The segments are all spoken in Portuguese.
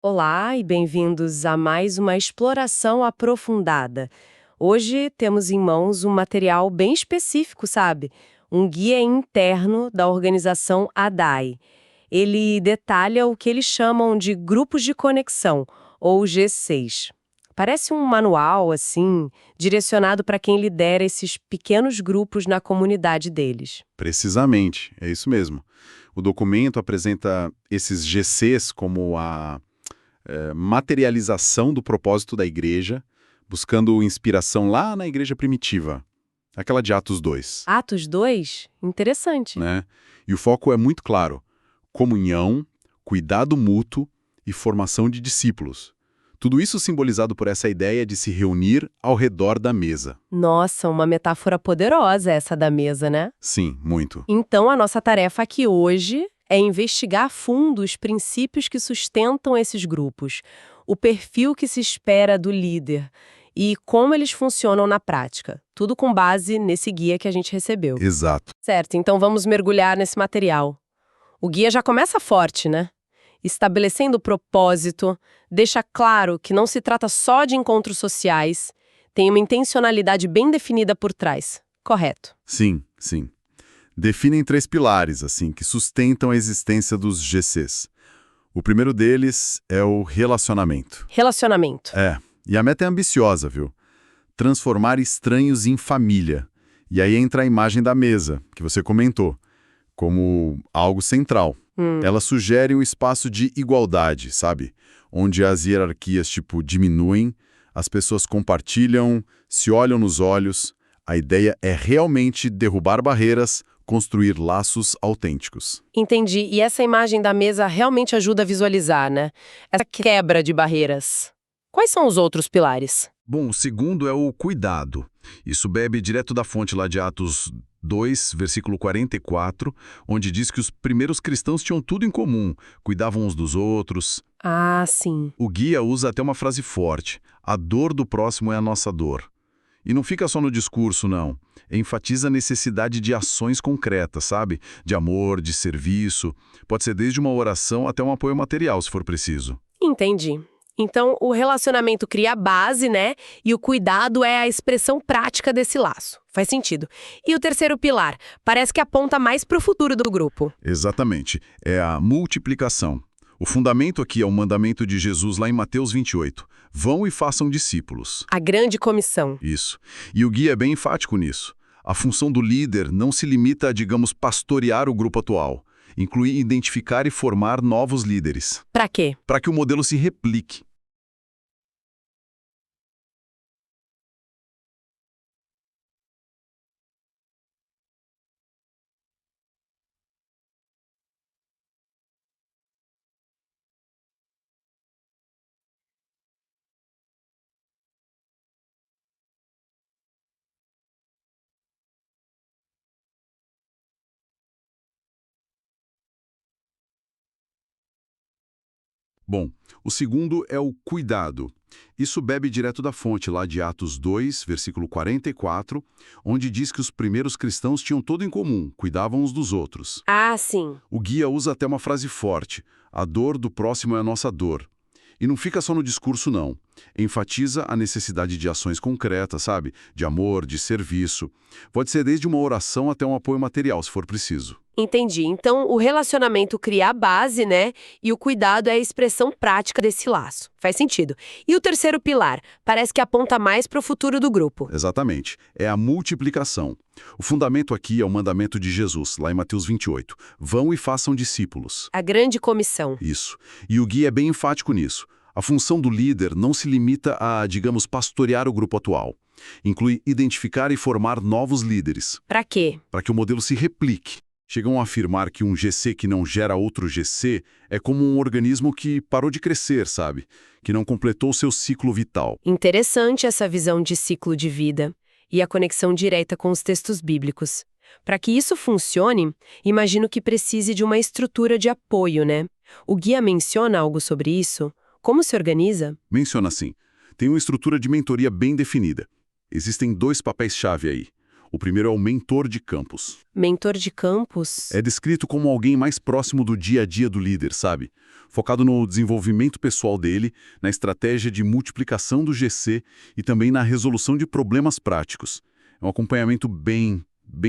Olá e bem-vindos a mais uma exploração aprofundada. Hoje temos em mãos um material bem específico, sabe? Um guia interno da organização ADAI. Ele detalha o que eles chamam de grupos de conexão, ou G6. Parece um manual, assim, direcionado para quem lidera esses pequenos grupos na comunidade deles. Precisamente, é isso mesmo. O documento apresenta esses GCs como a materialização do propósito da igreja, buscando inspiração lá na igreja primitiva, aquela de Atos 2, Atos 2? Interessante. né? E o foco é muito claro: comunhão, cuidado mútuo e formação de discípulos. Tudo isso simbolizado por essa ideia de se reunir ao redor da mesa. Nossa, uma metáfora poderosa essa da mesa, né? Sim, muito. Então, a nossa tarefa aqui hoje é investigar a fundo os princípios que sustentam esses grupos, o perfil que se espera do líder e como eles funcionam na prática. Tudo com base nesse guia que a gente recebeu. Exato. Certo, então vamos mergulhar nesse material. O guia já começa forte, né? Estabelecendo o propósito, deixa claro que não se trata só de encontros sociais, tem uma intencionalidade bem definida por trás. Correto. Sim, sim. Definem 3 pilares, assim, que sustentam a existência dos GCs. O primeiro deles é o relacionamento. Relacionamento. E a meta é ambiciosa, viu? Transformar estranhos em família. E aí entra a imagem da mesa, que você comentou, como algo central. Ela sugere um espaço de igualdade, sabe? Onde as hierarquias, diminuem, as pessoas compartilham, se olham nos olhos. A ideia é realmente derrubar barreiras, construir laços autênticos. Entendi. E essa imagem da mesa realmente ajuda a visualizar, né? Essa quebra de barreiras. Quais são os outros pilares? Bom, o segundo é o cuidado. Isso bebe direto da fonte lá de Atos 2, versículo 44, onde diz que os primeiros cristãos tinham tudo em comum, cuidavam uns dos outros. Ah, sim. O guia usa até uma frase forte: a dor do próximo é a nossa dor. E não fica só no discurso, não. Enfatiza a necessidade de ações concretas, sabe? De amor, de serviço. Pode ser desde uma oração até um apoio material, se for preciso. Entendi. Então, o relacionamento cria a base, né? E o cuidado é a expressão prática desse laço. Faz sentido. E o terceiro pilar? Parece que aponta mais para o futuro do grupo. Exatamente. É a multiplicação. O fundamento aqui é o mandamento de Jesus lá em Mateus 28. Vão e façam discípulos. A grande comissão. Isso. E o guia é bem enfático nisso. A função do líder não se limita a, digamos, pastorear o grupo atual. Inclui identificar e formar novos líderes. Para quê? Para que o modelo se replique. Bom, o segundo é o cuidado. Isso bebe direto da fonte lá de Atos 2, versículo 44, onde diz que os primeiros cristãos tinham tudo em comum, cuidavam uns dos outros. Ah, sim. O guia usa até uma frase forte: a dor do próximo é a nossa dor. E não fica só no discurso, não. Enfatiza a necessidade de ações concretas, sabe? De amor, de serviço. Pode ser desde uma oração até um apoio material, se for preciso. Entendi. Então, o relacionamento cria a base, né? E o cuidado é a expressão prática desse laço. Faz sentido. E o terceiro pilar? Parece que aponta mais para o futuro do grupo. Exatamente. É a multiplicação. O fundamento aqui é o mandamento de Jesus, lá em Mateus 28. Vão e façam discípulos. A grande comissão. Isso. E o guia é bem enfático nisso. A função do líder não se limita a, digamos, pastorear o grupo atual. Inclui identificar e formar novos líderes. Para quê? Para que o modelo se replique. Chegam a afirmar que um GC que não gera outro GC é como um organismo que parou de crescer, sabe? Que não completou seu ciclo vital. Interessante essa visão de ciclo de vida e a conexão direta com os textos bíblicos. Para que isso funcione, imagino que precise de uma estrutura de apoio, né? O guia menciona algo sobre isso? Como se organiza? Menciona assim, tem uma estrutura de mentoria bem definida. Existem 2 papéis-chave aí. O primeiro é o mentor de campus. Mentor de campus? É descrito como alguém mais próximo do dia a dia do líder, sabe? Focado no desenvolvimento pessoal dele, na estratégia de multiplicação do GC e também na resolução de problemas práticos. É um acompanhamento bem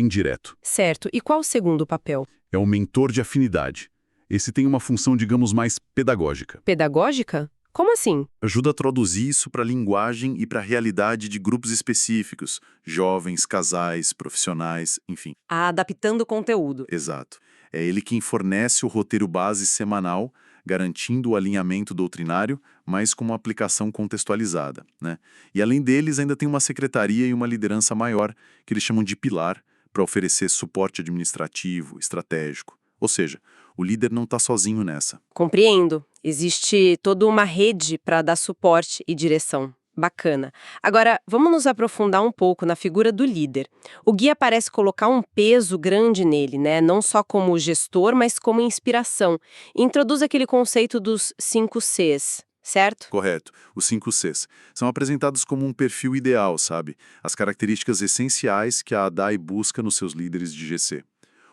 direto. Certo. E qual o segundo papel? É o mentor de afinidade. Esse tem uma função, digamos, mais pedagógica. Pedagógica? Como assim? Ajuda a traduzir isso para a linguagem e para a realidade de grupos específicos, jovens, casais, profissionais, enfim. Adaptando o conteúdo. Exato. É ele quem fornece o roteiro base semanal, garantindo o alinhamento doutrinário, mas com uma aplicação contextualizada, né? E além deles, ainda tem uma secretaria e uma liderança maior, que eles chamam de pilar, para oferecer suporte administrativo, estratégico. Ou seja, o líder não está sozinho nessa. Compreendo. Existe toda uma rede para dar suporte e direção. Bacana. Agora, vamos nos aprofundar um pouco na figura do líder. O guia parece colocar um peso grande nele, né? Não só como gestor, mas como inspiração. E introduz aquele conceito dos 5 Cs, certo? Correto. Os 5 Cs são apresentados como um perfil ideal, sabe? As características essenciais que a ADAI busca nos seus líderes de GC.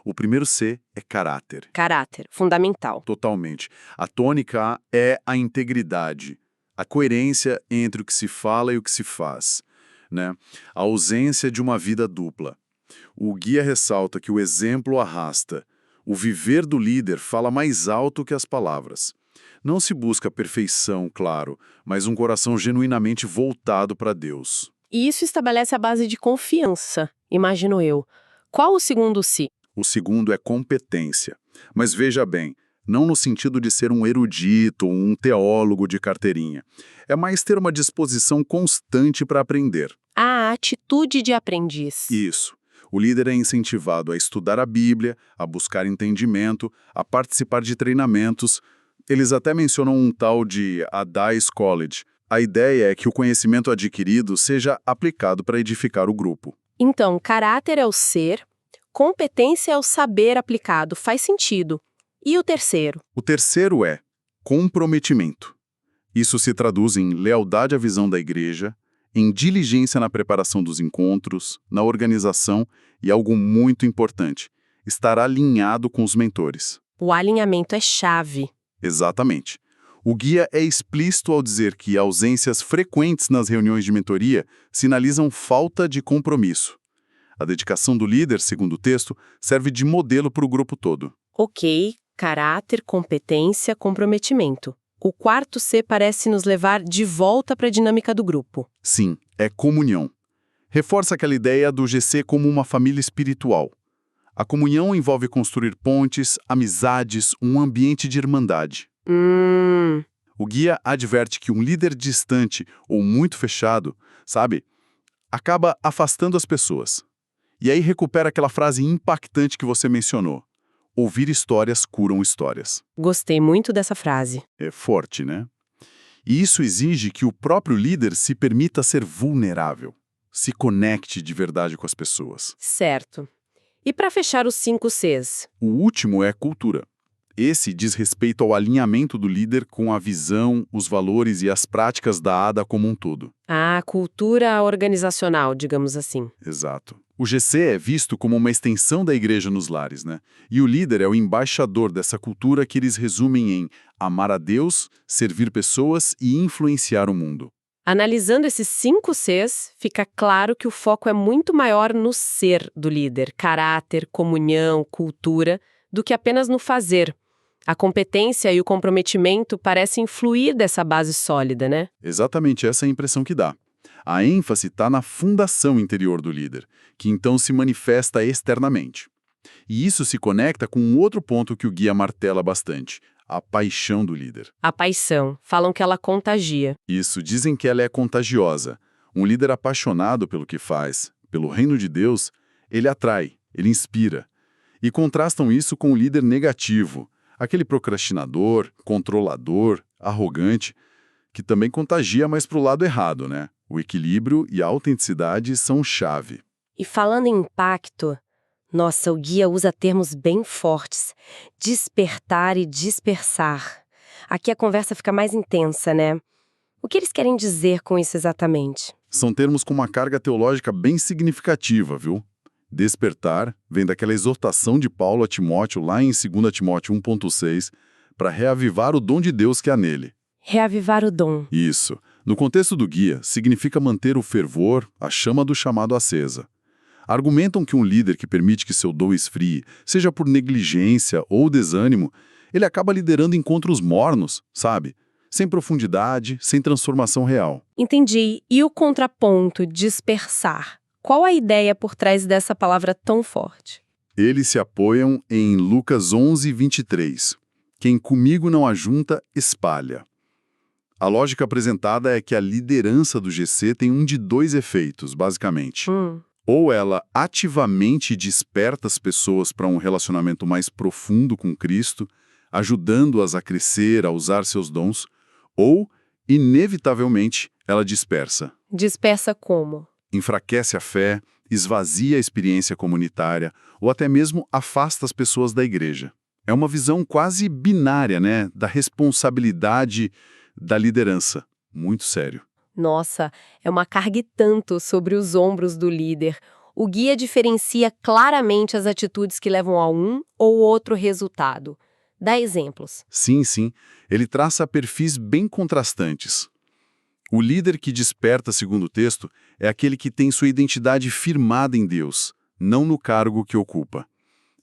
O primeiro C é caráter. Caráter, fundamental. Totalmente. A tônica é a integridade, a coerência entre o que se fala e o que se faz, né? A ausência de uma vida dupla. O guia ressalta que o exemplo arrasta. O viver do líder fala mais alto que as palavras. Não se busca perfeição, claro, mas um coração genuinamente voltado para Deus. E isso estabelece a base de confiança, imagino eu. Qual o segundo C? O segundo é competência. Mas veja bem, não no sentido de ser um erudito ou um teólogo de carteirinha. É mais ter uma disposição constante para aprender. A atitude de aprendiz. Isso. O líder é incentivado a estudar a Bíblia, a buscar entendimento, a participar de treinamentos. Eles até mencionam um tal de Adai's College. A ideia é que o conhecimento adquirido seja aplicado para edificar o grupo. Então, caráter é o ser, competência é o saber aplicado, faz sentido. E o terceiro? O terceiro é comprometimento. Isso se traduz em lealdade à visão da igreja, em diligência na preparação dos encontros, na organização e algo muito importante, estar alinhado com os mentores. O alinhamento é chave. Exatamente. O guia é explícito ao dizer que ausências frequentes nas reuniões de mentoria sinalizam falta de compromisso. A dedicação do líder, segundo o texto, serve de modelo para o grupo todo. Ok, caráter, competência, comprometimento. O quarto C parece nos levar de volta para a dinâmica do grupo. Sim, é comunhão. Reforça aquela ideia do GC como uma família espiritual. A comunhão envolve construir pontes, amizades, um ambiente de irmandade. O guia adverte que um líder distante ou muito fechado, sabe, acaba afastando as pessoas. E aí recupera aquela frase impactante que você mencionou. Ouvir histórias curam histórias. Gostei muito dessa frase. É forte, né? E isso exige que o próprio líder se permita ser vulnerável, se conecte de verdade com as pessoas. Certo. E para fechar os 5 Cs? O último é cultura. Esse diz respeito ao alinhamento do líder com a visão, os valores e as práticas da ADA como um todo. A cultura organizacional, digamos assim. Exato. O GC é visto como uma extensão da igreja nos lares, né? E o líder é o embaixador dessa cultura que eles resumem em amar a Deus, servir pessoas e influenciar o mundo. Analisando esses 5 Cs, fica claro que o foco é muito maior no ser do líder, caráter, comunhão, cultura, do que apenas no fazer. A competência e o comprometimento parecem fluir dessa base sólida, né? Exatamente essa é a impressão que dá. A ênfase está na fundação interior do líder, que então se manifesta externamente. E isso se conecta com um outro ponto que o guia martela bastante, a paixão do líder. A paixão. Falam que ela contagia. Isso, dizem que ela é contagiosa. Um líder apaixonado pelo que faz, pelo reino de Deus, ele atrai, ele inspira. E contrastam isso com o líder negativo, aquele procrastinador, controlador, arrogante, que também contagia, mas para o lado errado, né? O equilíbrio e a autenticidade são chave. E falando em impacto, nossa, o guia usa termos bem fortes. Despertar e dispersar. Aqui a conversa fica mais intensa, né? O que eles querem dizer com isso exatamente? São termos com uma carga teológica bem significativa, viu? Despertar vem daquela exortação de Paulo a Timóteo lá em 2 Timóteo 1,6, para reavivar o dom de Deus que há nele. Reavivar o dom. Isso. No contexto do guia, significa manter o fervor, a chama do chamado acesa. Argumentam que um líder que permite que seu dom esfrie, seja por negligência ou desânimo, ele acaba liderando encontros mornos, sabe? Sem profundidade, sem transformação real. Entendi. E o contraponto, dispersar? Qual a ideia por trás dessa palavra tão forte? Eles se apoiam em Lucas 11, 23. Quem comigo não ajunta, espalha. A lógica apresentada é que a liderança do GC tem um de dois efeitos, basicamente. Ou ela ativamente desperta as pessoas para um relacionamento mais profundo com Cristo, ajudando-as a crescer, a usar seus dons, ou, inevitavelmente, ela dispersa. Dispersa como? Enfraquece a fé, esvazia a experiência comunitária, ou até mesmo afasta as pessoas da igreja. É uma visão quase binária, né, da responsabilidade da liderança. Muito sério. Nossa, é uma carga e tanto sobre os ombros do líder. O guia diferencia claramente as atitudes que levam a um ou outro resultado. Dá exemplos. Sim, sim. Ele traça perfis bem contrastantes. O líder que desperta, segundo o texto, é aquele que tem sua identidade firmada em Deus, não no cargo que ocupa.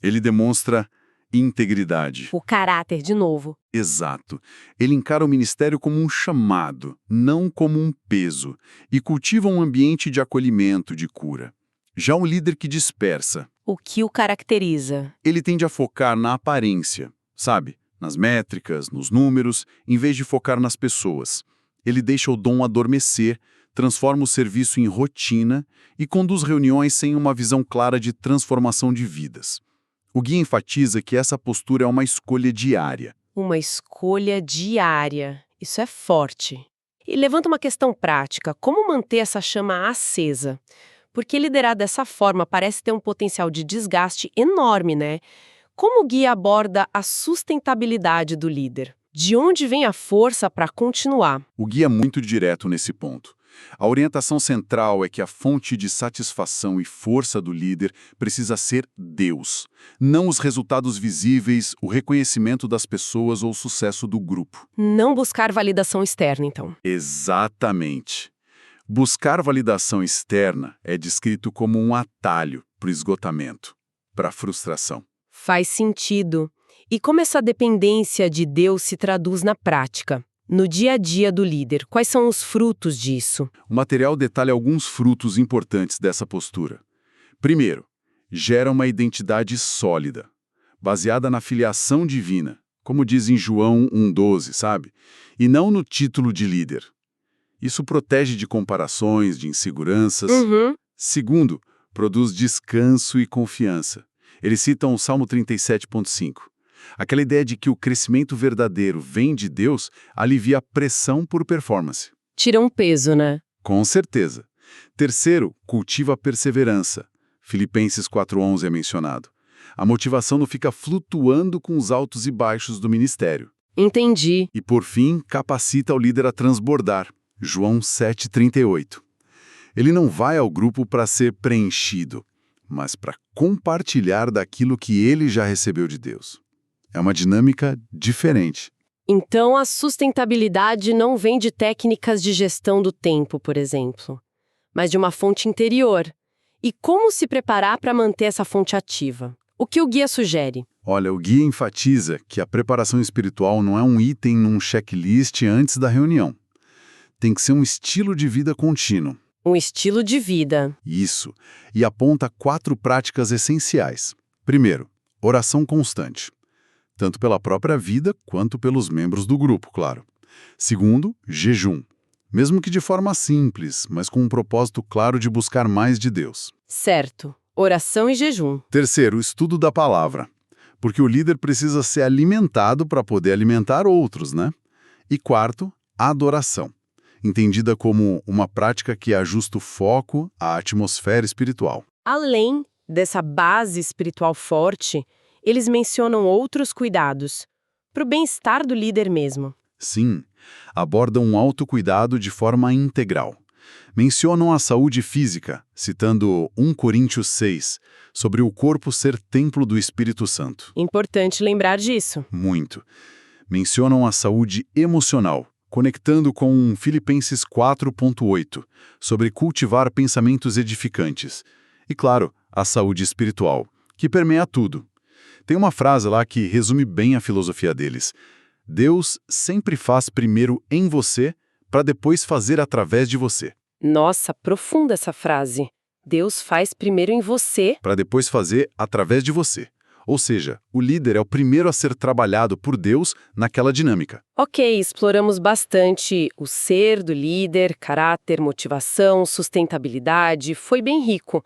Ele demonstra integridade. O caráter, de novo. Exato. Ele encara o ministério como um chamado, não como um peso, e cultiva um ambiente de acolhimento, de cura. Já um líder que dispersa. O que o caracteriza? Ele tende a focar na aparência, sabe? Nas métricas, nos números, em vez de focar nas pessoas. Ele deixa o dom adormecer, transforma o serviço em rotina e conduz reuniões sem uma visão clara de transformação de vidas. O guia enfatiza que essa postura é uma escolha diária. Uma escolha diária. Isso é forte. E levanta uma questão prática. Como manter essa chama acesa? Porque liderar dessa forma parece ter um potencial de desgaste enorme, né? Como o guia aborda a sustentabilidade do líder? De onde vem a força para continuar? O guia é muito direto nesse ponto. A orientação central é que a fonte de satisfação e força do líder precisa ser Deus, não os resultados visíveis, o reconhecimento das pessoas ou o sucesso do grupo. Não buscar validação externa, então. Exatamente. Buscar validação externa é descrito como um atalho para o esgotamento, para a frustração. Faz sentido. E como essa dependência de Deus se traduz na prática? No dia a dia do líder, quais são os frutos disso? O material detalha alguns frutos importantes dessa postura. Primeiro, gera uma identidade sólida, baseada na filiação divina, como diz em João 1,12, sabe? E não no título de líder. Isso protege de comparações, de inseguranças. Segundo, produz descanso e confiança. Eles citam o Salmo 37,5. Aquela ideia de que o crescimento verdadeiro vem de Deus alivia a pressão por performance. Tira um peso, né? Com certeza. Terceiro, cultiva a perseverança. Filipenses 4,11 é mencionado. A motivação não fica flutuando com os altos e baixos do ministério. Entendi. E, por fim, capacita o líder a transbordar. João 7,38. Ele não vai ao grupo para ser preenchido, mas para compartilhar daquilo que ele já recebeu de Deus. É uma dinâmica diferente. Então, a sustentabilidade não vem de técnicas de gestão do tempo, por exemplo, mas de uma fonte interior. E como se preparar para manter essa fonte ativa? O que o guia sugere? Olha, o guia enfatiza que a preparação espiritual não é um item num checklist antes da reunião. Tem que ser um estilo de vida contínuo. Um estilo de vida. Isso. E aponta 4 práticas essenciais. Primeiro, oração constante. Tanto pela própria vida quanto pelos membros do grupo, claro. Segundo, jejum. Mesmo que de forma simples, mas com um propósito claro de buscar mais de Deus. Certo. Oração e jejum. Terceiro, estudo da palavra. Porque o líder precisa ser alimentado para poder alimentar outros, né? E quarto, adoração. Entendida como uma prática que ajusta o foco à atmosfera espiritual. Além dessa base espiritual forte, eles mencionam outros cuidados, para o bem-estar do líder mesmo. Sim, abordam um autocuidado de forma integral, Mencionam a saúde física, citando 1 Coríntios 6, sobre o corpo ser templo do Espírito Santo. Importante lembrar disso. Muito. Mencionam a saúde emocional, conectando com Filipenses 4.8, sobre cultivar pensamentos edificantes. E, claro, a saúde espiritual, que permeia tudo. Tem uma frase lá que resume bem a filosofia deles. Deus sempre faz primeiro em você, para depois fazer através de você. Nossa, profunda essa frase. Deus faz primeiro em você. Para depois fazer através de você. Ou seja, o líder é o primeiro a ser trabalhado por Deus naquela dinâmica. Ok, exploramos bastante o ser do líder, caráter, motivação, sustentabilidade, foi bem rico.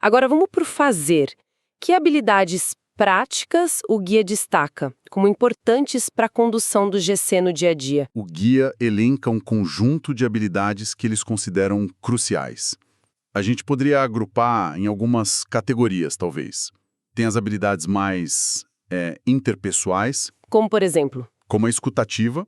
Agora vamos para o fazer. Que habilidades práticas o guia destaca, como importantes para a condução do GC no dia a dia? O guia elenca um conjunto de habilidades que eles consideram cruciais. A gente poderia agrupar em algumas categorias, talvez. Tem as habilidades mais interpessoais, Como, por exemplo? como a escutativa,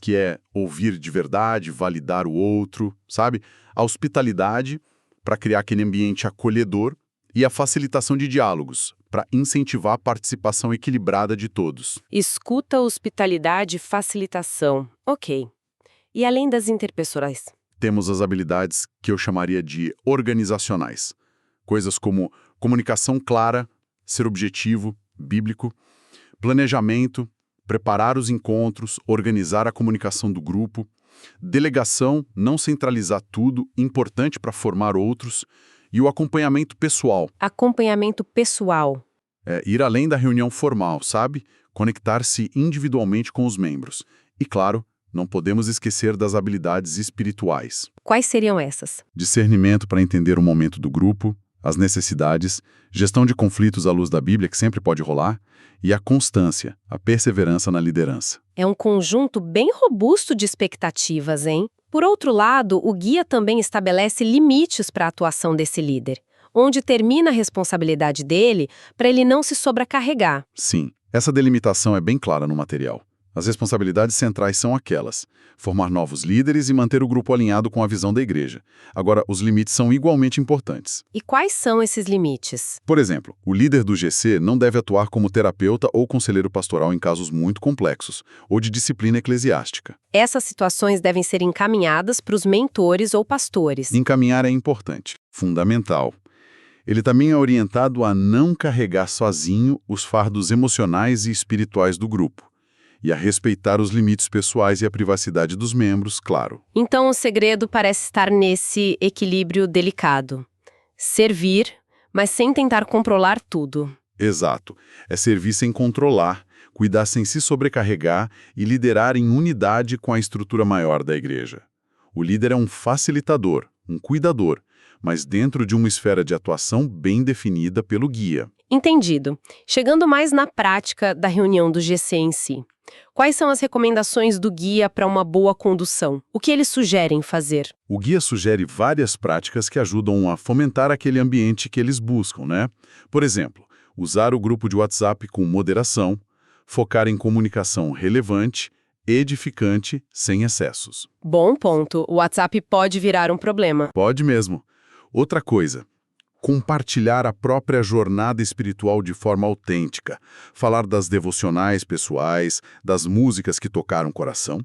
que é ouvir de verdade, validar o outro, sabe? A hospitalidade, para criar aquele ambiente acolhedor, e a facilitação de diálogos, para incentivar a participação equilibrada de todos. Escuta, hospitalidade e facilitação. Ok. E além das interpessoais? Temos as habilidades que eu chamaria de organizacionais. Coisas como comunicação clara, ser objetivo, bíblico, planejamento, preparar os encontros, organizar a comunicação do grupo, delegação, não centralizar tudo, importante para formar outros, e o acompanhamento pessoal. Acompanhamento pessoal. Ir além da reunião formal, sabe? Conectar-se individualmente com os membros. E, claro, não podemos esquecer das habilidades espirituais. Quais seriam essas? Discernimento para entender o momento do grupo, as necessidades, gestão de conflitos à luz da Bíblia, que sempre pode rolar, e a constância, a perseverança na liderança. É um conjunto bem robusto de expectativas, hein? Por outro lado, o guia também estabelece limites para a atuação desse líder, onde termina a responsabilidade dele para ele não se sobrecarregar. Sim, essa delimitação é bem clara no material. As responsabilidades centrais são aquelas: formar novos líderes e manter o grupo alinhado com a visão da igreja. Agora, os limites são igualmente importantes. E quais são esses limites? Por exemplo, o líder do GC não deve atuar como terapeuta ou conselheiro pastoral em casos muito complexos, ou de disciplina eclesiástica. Essas situações devem ser encaminhadas para os mentores ou pastores. Encaminhar é importante, fundamental. Ele também é orientado a não carregar sozinho os fardos emocionais e espirituais do grupo, e a respeitar os limites pessoais e a privacidade dos membros, claro. Então o segredo parece estar nesse equilíbrio delicado. Servir, mas sem tentar controlar tudo. Exato. É servir sem controlar, cuidar sem se sobrecarregar e liderar em unidade com a estrutura maior da igreja. O líder é um facilitador, um cuidador, mas dentro de uma esfera de atuação bem definida pelo guia. Entendido. Chegando mais na prática da reunião do GC em si. Quais são as recomendações do guia para uma boa condução? O que eles sugerem fazer? O guia sugere várias práticas que ajudam a fomentar aquele ambiente que eles buscam, né? Por exemplo, usar o grupo de WhatsApp com moderação, focar em comunicação relevante, edificante, sem excessos. Bom ponto. O WhatsApp pode virar um problema. Pode mesmo. Outra coisa, compartilhar a própria jornada espiritual de forma autêntica, falar das devocionais pessoais, das músicas que tocaram o coração,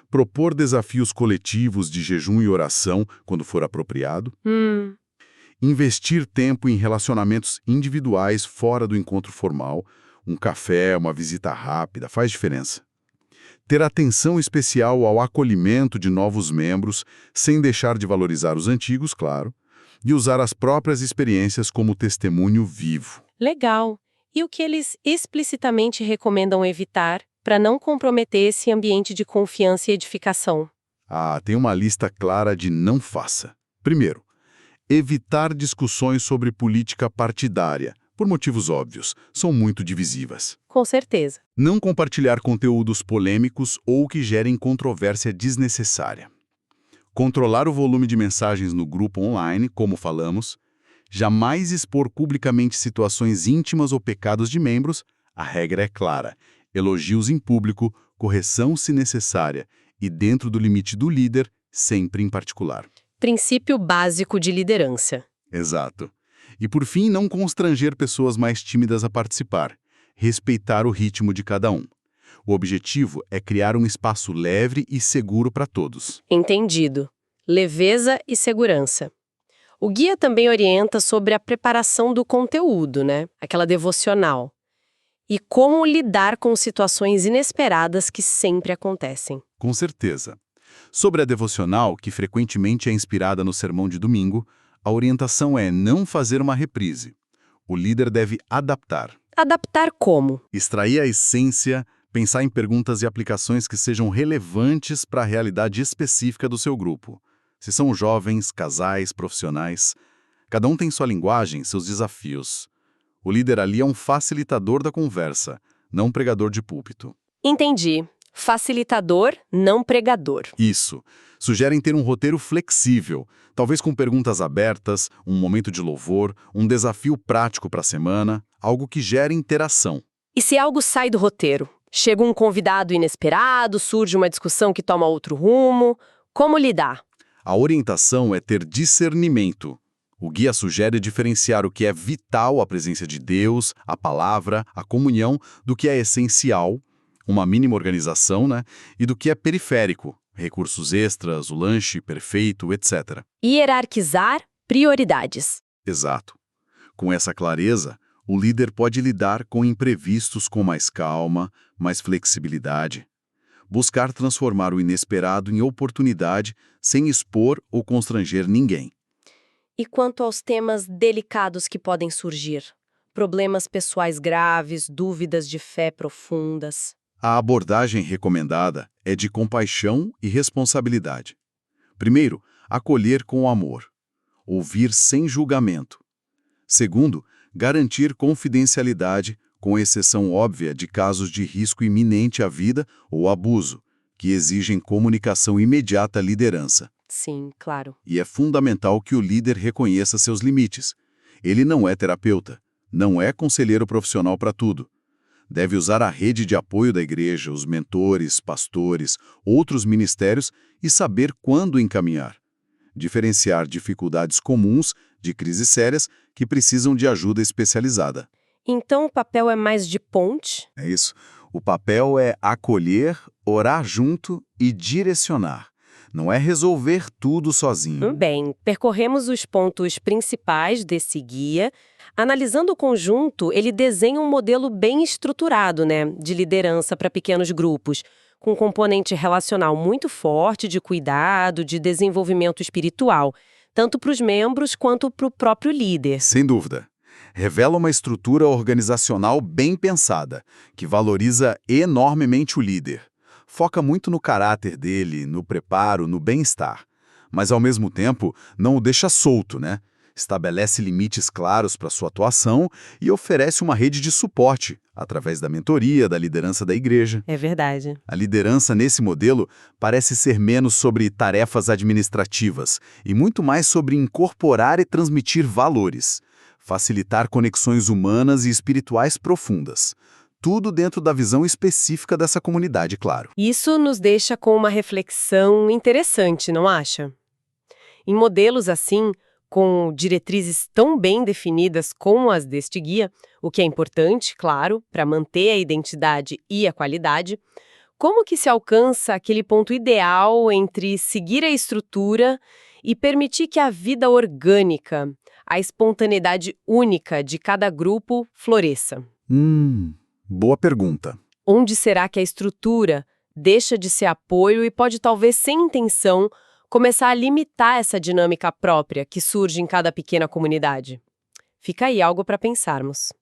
propor desafios coletivos de jejum e oração quando for apropriado, investir tempo em relacionamentos individuais fora do encontro formal, um café, uma visita rápida, faz diferença. Ter atenção especial ao acolhimento de novos membros, sem deixar de valorizar os antigos, claro, e usar as próprias experiências como testemunho vivo. Legal. E o que eles explicitamente recomendam evitar para não comprometer esse ambiente de confiança e edificação? Tem uma lista clara de não faça. Primeiro, evitar discussões sobre política partidária, por motivos óbvios, são muito divisivas. Com certeza. Não compartilhar conteúdos polêmicos ou que gerem controvérsia desnecessária. Controlar o volume de mensagens no grupo online, como falamos. Jamais expor publicamente situações íntimas ou pecados de membros. A regra é clara. Elogios em público, correção se necessária e dentro do limite do líder, sempre em particular. Princípio básico de liderança. Exato. E por fim, não constranger pessoas mais tímidas a participar. Respeitar o ritmo de cada um. O objetivo é criar um espaço leve e seguro para todos. Entendido. Leveza e segurança. O guia também orienta sobre a preparação do conteúdo, né? Aquela devocional. E como lidar com situações inesperadas que sempre acontecem. Com certeza. Sobre a devocional, que frequentemente é inspirada no sermão de domingo, a orientação é não fazer uma reprise. O líder deve adaptar. Adaptar como? Extrair a essência, pensar em perguntas e aplicações que sejam relevantes para a realidade específica do seu grupo. Se são jovens, casais, profissionais, cada um tem sua linguagem, seus desafios. O líder ali é um facilitador da conversa, não um pregador de púlpito. Entendi. Facilitador, não pregador. Isso. Sugerem ter um roteiro flexível, talvez com perguntas abertas, um momento de louvor, um desafio prático para a semana, algo que gere interação. E se algo sai do roteiro? Chega um convidado inesperado, surge uma discussão que toma outro rumo. Como lidar? A orientação é ter discernimento. O guia sugere diferenciar o que é vital, a presença de Deus, a palavra, a comunhão, do que é essencial, uma mínima organização, né? E do que é periférico, recursos extras, o lanche perfeito, etc. Hierarquizar prioridades. Exato. Com essa clareza, o líder pode lidar com imprevistos com mais calma, mais flexibilidade. Buscar transformar o inesperado em oportunidade sem expor ou constranger ninguém. E quanto aos temas delicados que podem surgir? Problemas pessoais graves, dúvidas de fé profundas. A abordagem recomendada é de compaixão e responsabilidade. Primeiro, acolher com amor. Ouvir sem julgamento. Segundo, garantir confidencialidade, com exceção óbvia de casos de risco iminente à vida ou abuso, que exigem comunicação imediata à liderança. Sim, claro. E é fundamental que o líder reconheça seus limites. Ele não é terapeuta, não é conselheiro profissional para tudo. Deve usar a rede de apoio da igreja, os mentores, pastores, outros ministérios e saber quando encaminhar. Diferenciar dificuldades comuns de crises sérias que precisam de ajuda especializada. Então o papel é mais de ponte? É isso. O papel é acolher, orar junto e direcionar. Não é resolver tudo sozinho. Bem, percorremos os pontos principais desse guia. Analisando o conjunto, ele desenha um modelo bem estruturado, né, de liderança para pequenos grupos, com um componente relacional muito forte de cuidado, de desenvolvimento espiritual, tanto para os membros quanto para o próprio líder. Sem dúvida. Revela uma estrutura organizacional bem pensada, que valoriza enormemente o líder. Foca muito no caráter dele, no preparo, no bem-estar. Mas, ao mesmo tempo, não o deixa solto, né? Estabelece limites claros para sua atuação e oferece uma rede de suporte, através da mentoria, da liderança da igreja. É verdade. A liderança nesse modelo parece ser menos sobre tarefas administrativas e muito mais sobre incorporar e transmitir valores, facilitar conexões humanas e espirituais profundas. Tudo dentro da visão específica dessa comunidade, claro. Isso nos deixa com uma reflexão interessante, não acha? Em modelos assim, com diretrizes tão bem definidas como as deste guia, o que é importante, claro, para manter a identidade e a qualidade, como que se alcança aquele ponto ideal entre seguir a estrutura e permitir que a vida orgânica, a espontaneidade única de cada grupo floresça? Boa pergunta. Onde será que a estrutura deixa de ser apoio e pode, talvez sem intenção, começar a limitar essa dinâmica própria que surge em cada pequena comunidade? Fica aí algo para pensarmos.